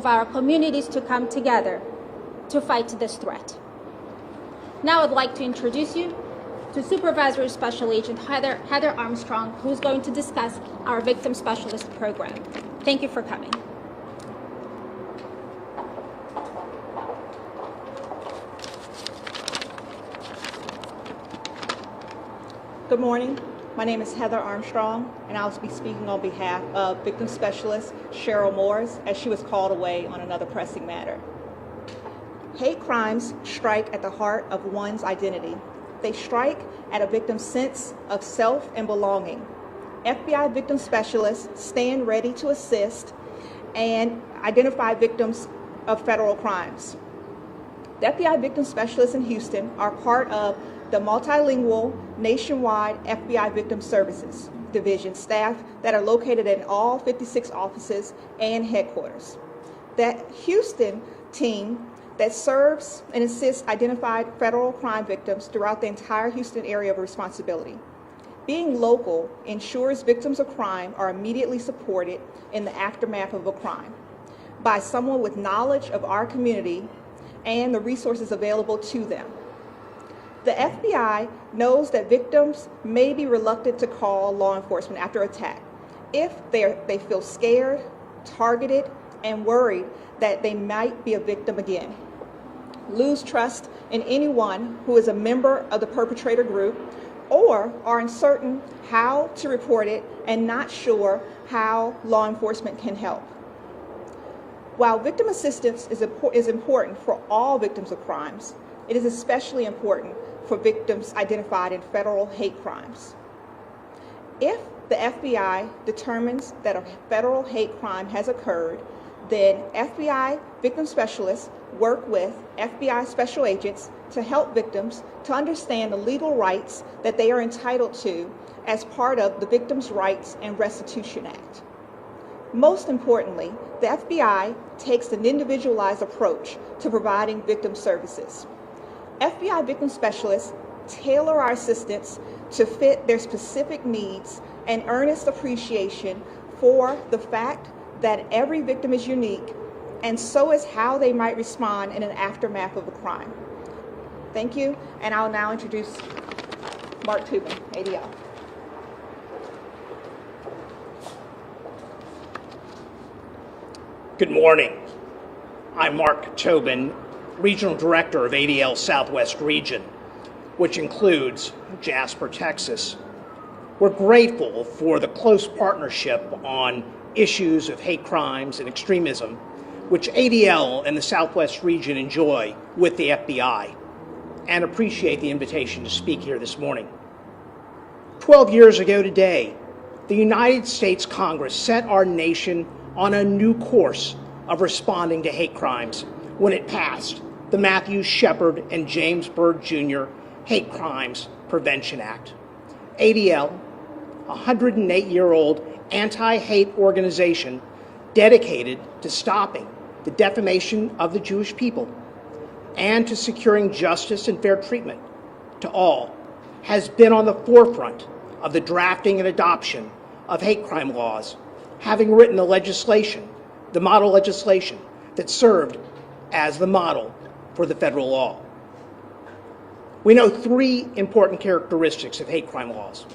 of our communities to come together to fight this threat. Now I'd like to introduce you to Supervisory Special Agent Heather Armstrong, who's going to discuss our Victim Specialist Program. Thank you for coming. Good morning. My name is Heather Armstrong, and I'll be speaking on behalf of Victim Specialist Cheryl Moores, as she was called away on another pressing matter. Hate crimes strike at the heart of one's identity. They strike at a victim's sense of self and belonging. FBI victim specialists stand ready to assist and identify victims of federal crimes. The FBI victim specialists in Houston are part of the multilingual nationwide FBI Victim Services Division staff that are located in all 56 offices and headquarters. That Houston team that serves and assists identified federal crime victims throughout the entire Houston area of responsibility. Being local ensures victims of crime are immediately supported in the aftermath of a crime by someone with knowledge of our community and the resources available to them. The FBI knows that victims may be reluctant to call law enforcement after attack if they feel scared, targeted, and worried that they might be a victim again, lose trust in anyone who is a member of the perpetrator group, or are uncertain how to report it and not sure how law enforcement can help. While victim assistance is important for all victims of crimes, it is especially important for victims identified in federal hate crimes. If the FBI determines that a federal hate crime has occurred, then FBI victim specialists work with FBI special agents to help victims to understand the legal rights that they are entitled to as part of the Victims' Rights and Restitution Act. Most importantly, the FBI takes an individualized approach to providing victim services. FBI victim specialists tailor our assistance to fit their specific needs and earnest appreciation for the fact that every victim is unique, and so is how they might respond in an aftermath of a crime. Thank you, and I'll now introduce Mark Tobin, ADL. Good morning. I'm Mark Tobin, Regional Director of ADL Southwest Region, which includes Jasper, Texas. We're grateful for the close partnership on issues of hate crimes and extremism, which ADL and the Southwest Region enjoy with the FBI, and appreciate the invitation to speak here this morning. 12 years ago today, the United States Congress set our nation on a new course of responding to hate crimes when it passed the Matthew Shepard and James Byrd Jr. Hate Crimes Prevention Act. ADL, a 108-year-old anti-hate organization dedicated to stopping the defamation of the Jewish people and to securing justice and fair treatment to all, has been on the forefront of the drafting and adoption of hate crime laws, having written the legislation, the model legislation that served as the model for the federal law. We know three important characteristics of hate crime laws.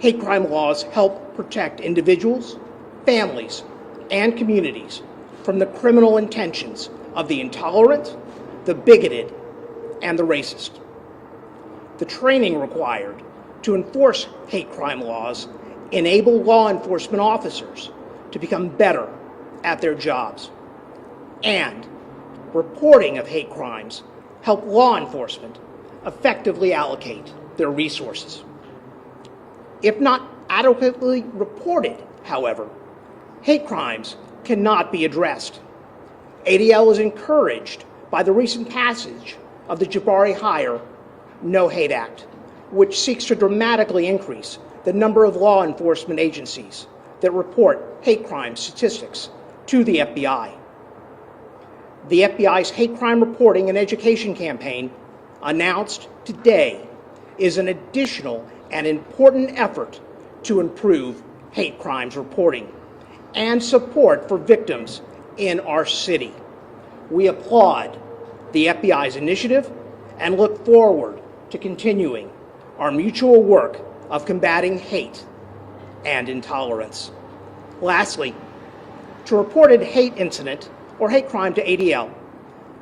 Hate crime laws help protect individuals, families, and communities from the criminal intentions of the intolerant, the bigoted, and the racist. The training required to enforce hate crime laws enable law enforcement officers to become better at their jobs. And reporting of hate crimes help law enforcement effectively allocate their resources. If not adequately reported, however, hate crimes cannot be addressed. ADL is encouraged by the recent passage of the Jabari Hire No Hate Act, which seeks to dramatically increase the number of law enforcement agencies that report hate crime statistics to the FBI. The FBI's hate crime reporting and education campaign, announced today, is an additional and important effort to improve hate crimes reporting and support for victims in our city. We applaud the FBI's initiative and look forward to continuing our mutual work of combating hate and intolerance. Lastly, to report a hate incident or hate crime to ADL,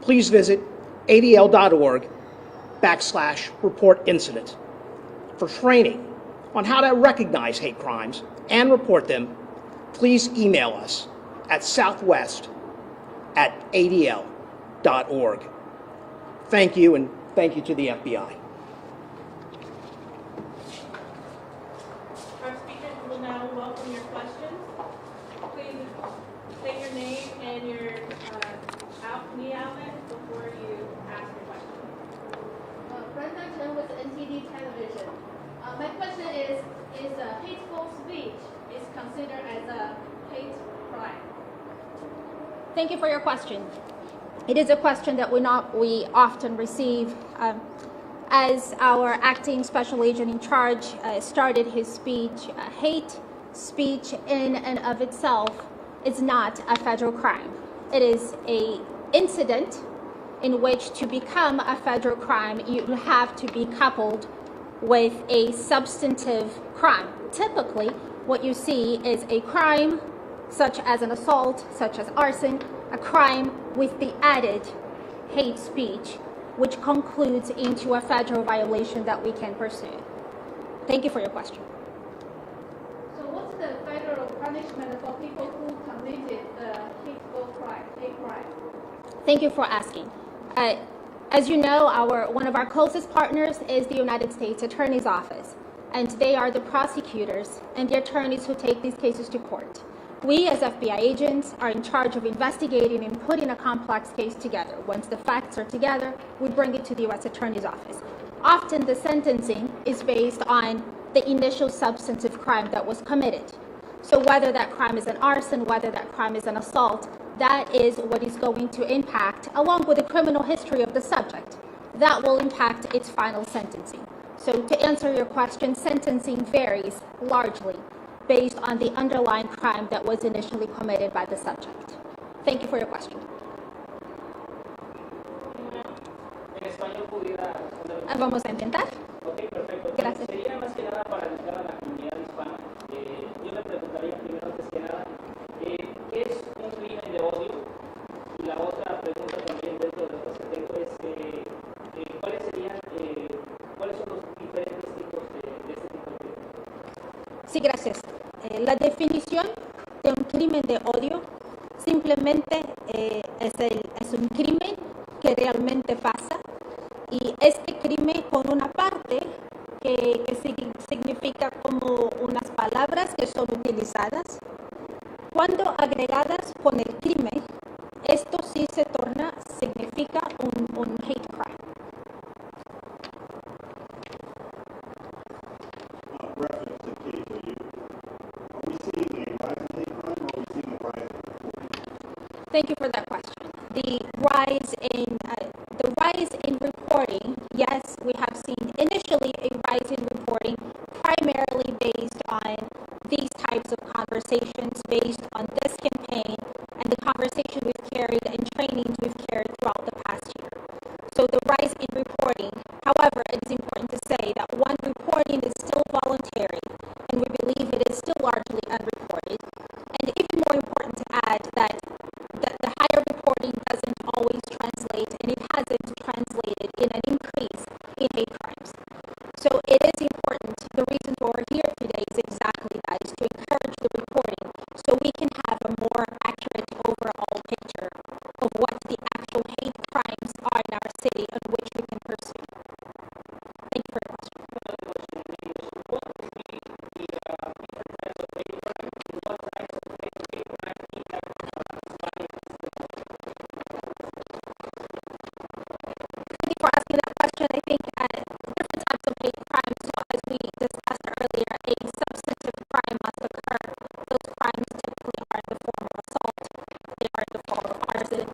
please visit adl.org/report incident. For training on how to recognize hate crimes and report them, please email us at southwest@adl.org. Thank you, and thank you to the FBI. Our speakers will now welcome your questions. Please state your name and your media outlet before you ask your question. Brenda Chen with NTD Television. My question is hateful speech is considered as a hate crime? Thank you for your question. It is a question that we often receive. As our acting special agent in charge started his speech, hate speech in and of itself is not a federal crime. It is an incident in which to become a federal crime, you have to be coupled with a substantive crime. Typically, what you see is a crime such as an assault, such as arson, a crime with the added hate speech, which concludes into a federal violation that we can pursue. Thank you for your question. So what's the federal punishment for people who committed the hateful crime, hate crime? Thank you for asking. As you know, one of our closest partners is the United States Attorney's Office, and they are the prosecutors and the attorneys who take these cases to court. We, as FBI agents, are in charge of investigating and putting a complex case together. Once the facts are together, we bring it to the U.S. Attorney's Office. Often the sentencing is based on the initial substantive crime that was committed. So whether that crime is an arson, whether that crime is an assault, that is what is going to impact, along with the criminal history of the subject, that will impact its final sentencing. So to answer your question, sentencing varies largely based on the underlying crime that was initially committed by the subject. Thank you for your question. En español pudiera responder. Vamos a intentar. Ok, perfecto. Gracias. Sería más que nada para ayudar a la comunidad hispana. Yo le preguntaría primero, antes que nada, ¿qué es un crimen de odio? Y la otra pregunta también dentro de este tema es, ¿cuáles son los diferentes tipos de este tipo de crimen? Sí, gracias. La definición de un crimen de odio simplemente es un crimen que realmente pasa, y este crimen con una parte que significa como unas palabras que son utilizadas. Cuando agregadas con el crimen, esto sí se significa un hate crime. Reference to case, are we seeing a rise in hate crime, or are we seeing a rise in reporting? Thank you for that question. The rise in reporting, yes, we have seen initially a rise in reporting, primarily based on these types of conversations, based on this campaign and the conversation we've carried and trainings we've carried throughout the past year. So the rise in reporting, however, it is important to say that one, reporting is still voluntary, and we believe it is still largely unreported. And even more important to add that the higher reporting doesn't always translate, and it hasn't translated in an increase in hate crimes. So it is important. The reason why we're here today is exactly that, is to encourage the reporting so we can have a more accurate overall picture of what the actual hate crimes are in our city and which we can pursue. Thank you for your question. Thank you for asking that question. I think different types of hate crimes, so as we discussed earlier, a substantive crime must occur. Those crimes typically are in the form of assault, they are in the form of arson,